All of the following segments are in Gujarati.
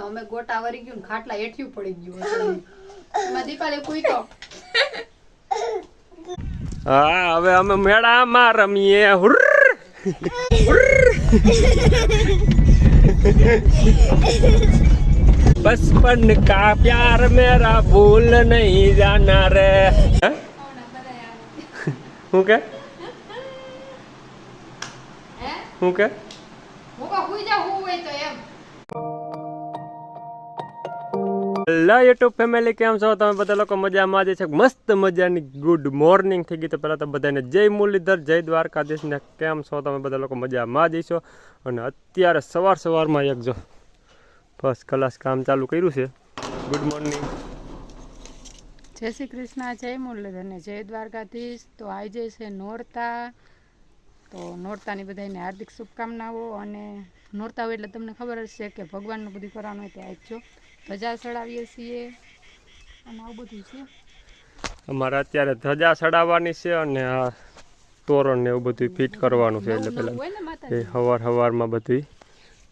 અમે ગોટા વરી ગયું ખાટલા એઠ્યું પડી ગયું એમાં દીપાલે કોઈ તો હા હવે અમે મેળામાં રમીએ હુર बचपन का प्यार मेरा भूल नहीं जाना रे હું કે હેલો યુટ્યુબ ફેમિલી, કેમ છો તમે બધા લોકો? મજામાં જ છે. મસ્ત મજાની ગુડ મોર્નિંગ થઈ ગઈ. તો પહેલાં તો બધાને જય મુરલીધર, જય દ્વારકાધીશ ને કેમ છો તમે બધા લોકો? મજામાં જ છો. અને અત્યારે સવારમાં એક જો ફર્સ્ટ ક્લાસ કામ ચાલુ કર્યું છે. ગુડ મોર્નિંગ, જય શ્રી કૃષ્ણ, જય મુરલીધર ને જય દ્વારકાધીશ. તો આજે છે નોરતા. તો નોરતાની બધાને હાર્દિક શુભકામનાઓ. અને નોરતા હોય એટલે તમને ખબર જ છે કે ભગવાનનું બધું કરવાનું હોય તે આવજો. ધજા ચડાવીએ છીએ અને આવું બધું છે. અમારે અત્યારે ધજા ચડાવવાની છે અને આ તોરણ ને એવું બધું ફિટ કરવાનું છે. એટલે પેલા એ સવારમાં બધું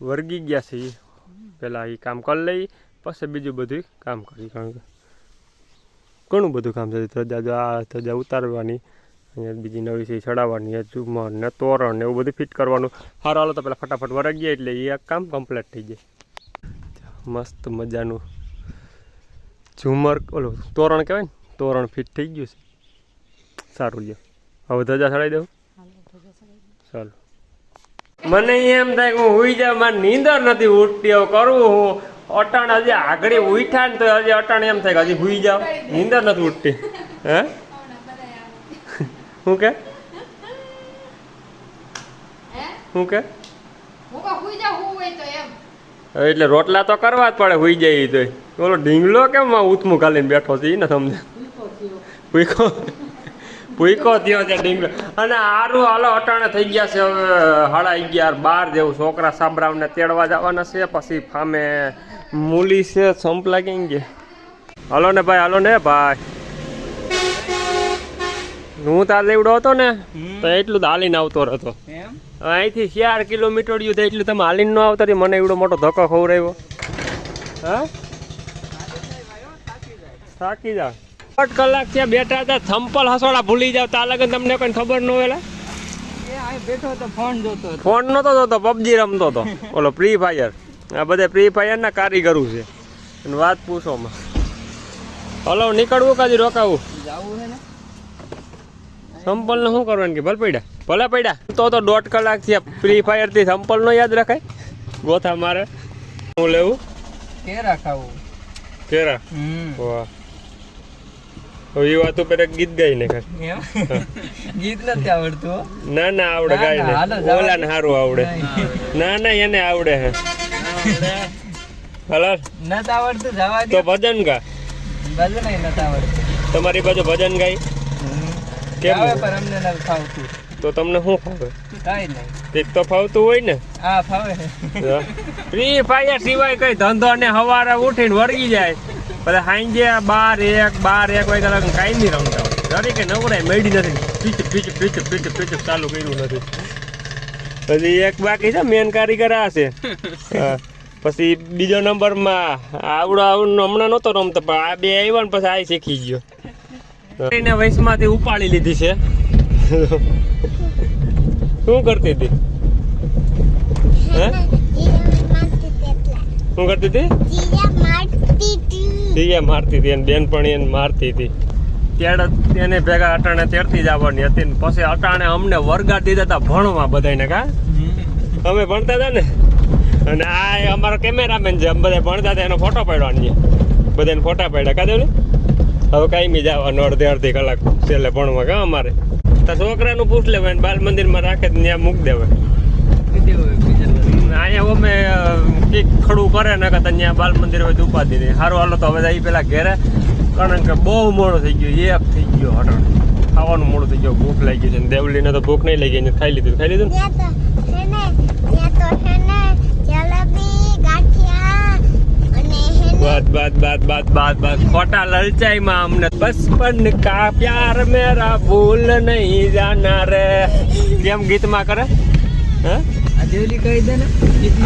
વર્ગી ગયા છે. પહેલાં એ કામ કરી લઈ, પછી બીજું બધું કામ કરી. કારણ કે ઘણું બધું કામ છે. ધજા ઉતારવાની, અહીંયા બીજી નવી છે ચડાવવાની, ઝુમર ને તોરણ ને એવું બધું ફિટ કરવાનું. સારું હાલો તો પેલા ફટાફટ વરગ ગયા એટલે એ કામ કમ્પ્લીટ થઈ જાય. મસ્ત મજાનું ઝુમર ઓલું તોરણ કહેવાય ને, તોરણ ફિટ થઈ ગયું છે. સારું લ્યો, હવે ધજા ચડાવી દઉં. ચાલો, મને એમ થાય કે હું હુઈ જાઉં, મારે નીંદર નથી ઉઠતી. હવે કરવું હું અટાણ હજી આગળ ઉઠ્યા ને તો હજી અટાણ એમ થાય કે હજી હુઈ જાવ, નીંદર નથી ઉઠતી. હે શું કે એટલે રોટલા તો કરવા જ પડે. હુઈ જાય તો ઓલો ઢીંગલો કેમ ઉથમું ખાલીને બેઠો છે એ ને સમજે. ભૂકો થયો છે ઢીંગલો. અને સારું હાલો, અટાણે થઈ ગયા છે હવે 11:30 જેવું. છોકરા સાબરાવને તેડવા જવાના છે. પછી ફામે મૂલી છે, સંપલા ક્યાં ગયા? હાલો ને ભાઈ, હાલો ને ભાઈ. હું તાર લેવડો હતો ને તો એટલું તો હાલીને આવતો હતો. અહીંથી 4 કિલોમીટર ગયું તો એટલું તમે હાલીને ન આવતા રહી. મને એવડો મોટો ધક્કો ખવડાવ્યો. હા, થાકી જાવ. 8 કલાક ત્યાં બેઠા હતા. થંપલ હસોડા ભૂલી જાવ તા લગન તમને કોઈ ખબર ન હોય. ફોન નતો જોતો, પબજી રમતો હતો. ઓલો ફ્રી ફાયર. આ બધા ફ્રી ફાયર ના કારીગરું છે. અને વાત પૂછોમાં. હલો, નીકળવું કાજી રોકાવું? સંપલ ને શું કરવાનું કે ભલે પડ્યા તો 1.5 કલાક થયા. ફ્રી ફાયર થી સંપલ નો યાદ રખાય? ગોથા મારે હું લેવું કેરા ખાવું. કેરા વાહ. એ વાત ઉપર ગીત ગાઈ ને ગીત નથી આવડતું. ના આવડે, ગાય ને ઓલા ને સારું આવડે. ના એને આવડે હે. હલો, નથી આવડતું તો ભજન ગા. ભજન નથી આવડતું. તમારી બાજુ ભજન ગાય કેમ? પણ અમને નથી ફાવતું. તો તમને શું ફાવે? કાઈ નહીં. એક તો ફાવતું હોય ને. હા ફાવે. ફ્રી ફાયર સિવાય કઈ ધંધો ને સવારે ઉઠીને વળગી જાય. પછી સાંજે 12 વાગ્યા લગન કાંઈ નહીં રમતા હોય. જરી કે નવરાય મેળી નથી. પીચ ચાલુ કર્યું નથી. પછી એક બાકી છે મેન કારીગર આ છે. પછી બીજો નંબરમાં આવડો હમણાં નહોતો રમતો, પણ આ બે આવ્યા ને પછી આ શીખી ગયો. એને વયસમાંથી ઉપાડી લીધી છે. શું કરતી હતી? શું કરતી હતી? જીયા મારતી હતી. અને બેનપણી એને મારતી હતી. એને ભેગા અટાણે તેડતી જવાની હતી. પછી અટાણે અમને વરગાડી દીધા હતા ભણવા બધાને. કા અમે ભણતા હતા ને. અને આ અમારો કેમેરામેન છે. અમે બધા ભણતા હતા, એનો ફોટો પાડવાનો. બધાને ફોટા પાડ્યા. કાદે હવે કાંઈ જવાનું અડધી કલાક છેલ્લે ભણવા. કા અમારે તો છોકરાનું પૂછ લેવાય, બાલ મંદિરમાં રાખે ત્યાં મૂકી દેવાય. અહીંયા અમે કંઈક ખડું કરે ને ત્યાં બાલ મંદિર હોય ઉપાધિ નહીં. સારું હાલો તો હવે પેલા ઘેરે, કારણ કે બહુ મોડો થઈ ગયો. 1 થઈ ગયો. હટણ ખાવાનું મોડું થઈ ગયું. ભૂખ લાગી છે. દેવલીને તો ભૂખ નહીં લાગી. ખાઈ લીધું બાત ખોટા લલચાઈમાં અમને. બચપન કા પ્યાર મેરા ભૂલ નહીં જાના રે. કેમ ગીતમાં કરે હે આ દેવલી કહી દે ને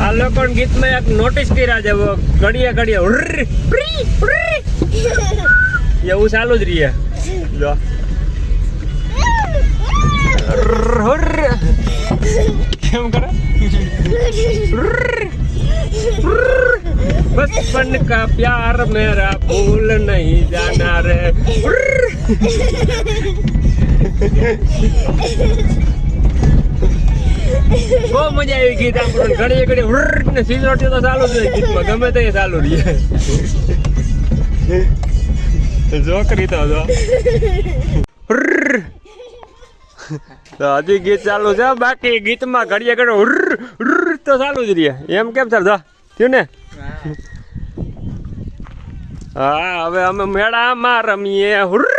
આ લોકો ગીતમાં એક નોટિસ કર્યા છે ઘડીએ ઘડીએ હુર્ર, પ્રી, પ્રી. એવું ચાલુ જ રહીએ જો હુર્ર. કેમ કરે बचपन का प्यार मेरा भूल नहीं जाना रे બહુ મજા આવી ગીત આપણને ઘડી ઘડી હુર્ર ને સીઝોટી તો ચાલુ જ રહે ગીતમાં ગમે તે ચાલુ રહીએ જોકરી તો જો હુર્ર તો હજી ગીત ચાલુ છે બાકી ગીતમાં ઘડીએ ઘડી હુર્ર હુર્ર તો ચાલુ જ રહે એમ કેમ ચાલ જો થયું ને હા હવે અમે મેળામાં રમીએ હુર્ર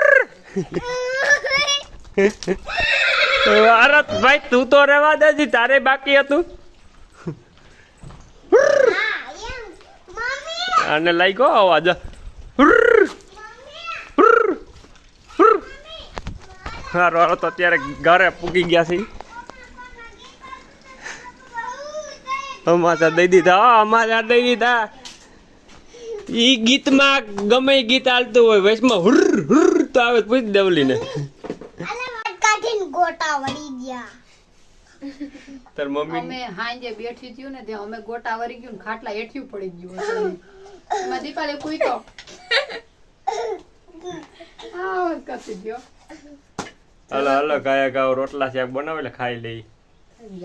અરે ભાઈ તું તો રહેવા દેજી તારે બાકી હતું અને લઈ ગયો અવાજ હારો તો અત્યારે ઘરે પૂગી ગયા છે અમાચા દઈ દીધા અમાચા દઈ દીધા ઈ ગીતમાં ગમે ગીત હાલતું હોય વચમાં હુર હુર તો આવે પૂછ દેવલીને ગોટા વળી ગયા તાર મમ્મી અમે હાંજે બેઠી થયું ને ત્યાં અમે ગોટા વરી ગયું ને ખાટલા હેઠ્યું પડી ગયું એમાં દીપાલે કોઈ તો આ કસી ગયો હલો હલો ગાયા ગાવ રોટલા શાક બનાવે એટલે ખાઈ લઈ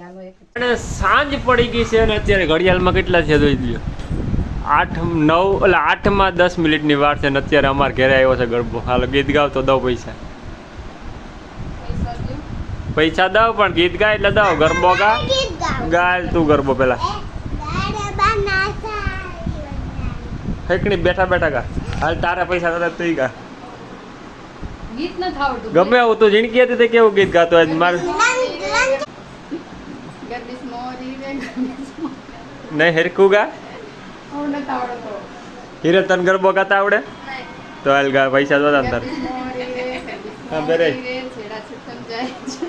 ચાલો એક અને સાંજ પડી ગઈ છે અને અત્યારે ઘડિયાળમાં કેટલા છે જોઈ લ્યો 8:09 એટલે 8:10 મિનિટની વાર છે ને અત્યારે અમારે ઘરે આવ્યો છે ગરબો હાલો ગીત ગાવ તો દઉં પૈસા પૈસા દઉં પણ ગીત ગાય એટલે દઉં ગરબો ગા ગાય તું ગરબો પેલા ફેકણી બેઠા બેઠા ગા હાલ તારા પૈસા તરત તું ગા ગીત ન થાવડતું ગમે એવું તું જિંદગી હતી તે કેવું ગીત ગાતો આજ મારે ગરબીસ મોરી રે નહીં હેરકું ગા હું ન થાવડતો હીરે તને ગરબો ગાતા આવડે તો હાલ ગા પૈસા જોતા તાર ગરબીસ મોરી રે હા બેરે છેડા છૂટમ જાય છે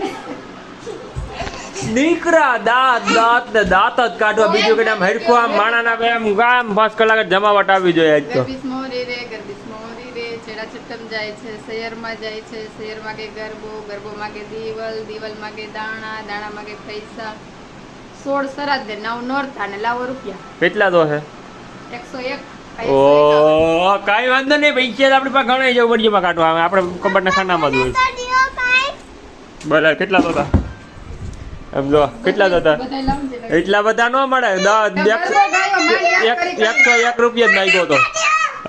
દીકરા દાંત દાંત ને દાંત જ કાઢવા બીજું કે આમ હરખું આમ માણાના બે આમ ગામ 5 કલાક જમાવટ આવી જોઈએ આજ તો ગરબીસ મોરી રે છેડા છૂટમ જાય છે શહેરમાં જાય છે શહેર માગે ગરબો ગરબો માગે દીવલ દીવલ માગે દાણા દાણા માગે પૈસા 16 સરાદ દે 9 નોરતા ને લાવો રૂપિયા કેટલા તો છે 101 ઓ કાઈ વાંધો નહીં પૈસા તો આપણી પાસે ઘણા જવું વડીમાં કાઢવા આવે આપણે કબરના ખાનામાં જ હોય બોલે કેટલા તો હતા એમ જો કેટલા તો હતા બધાય લાવજે એટલા બધા ન મળે 101 રૂપિયા જ નાખ્યો તો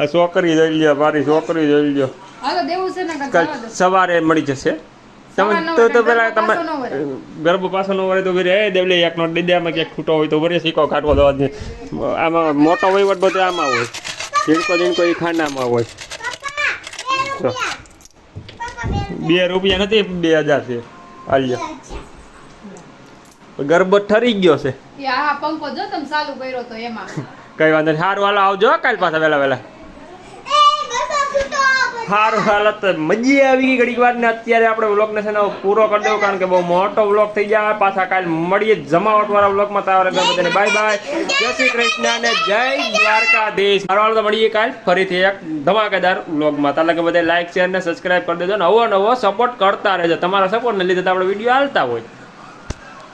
આ છોકરી જોઈ લ્યો મારી છોકરી જોઈ લ્યો હાલો દેવું છે ને કાલ સવારે મળી જશે તમે તો પેલા તમે ગરબો પાછો ન વરે તો વરે દેવલે એક નોટ દઈ દે આમાં ક્યાંક ખૂટો હોય તો વરે સિક્કો કાઢવા દવા દે આમાં મોટો વહીવટ બધો આમાં હોય જીણકો એ ખાનામાં હોય તો 2 રૂપિયા નથી 2000 છે હાલ્યો ગરબો ઠરી ગયો છે એ આ પંખો જો તમે ચાલુ કર્યો તો એમાં કઈ વાંધો નહીં સારું હાલો આવજો કાલ પાછા વહેલા વહેલા સારું હાલત મજા આવી ગઈ ઘડીક વાર ને અત્યારે આપણે વ્લોગને છે ને પૂરો કરી દેવો કારણ કે બહુ મોટો વ્લોગ થઈ જાય પાછા કાલ મળીએ જમાવટ વાળા વ્લોગમાં તારે બધાને બાય બાય જય શ્રી કૃષ્ણ અને જય દ્વારકાધીશ સારું હાલો તો મળીએ કાલ ફરીથી એક ધમાકેદાર વ્લોગમાં તાલે કે બધા લાઈક શેર ને સબસ્ક્રાઈબ કરી દેજો ને નવો સપોર્ટ કરતા રહેજો તમારા સપોર્ટને લીધે તો આપણે વિડીયો હાલતા હોય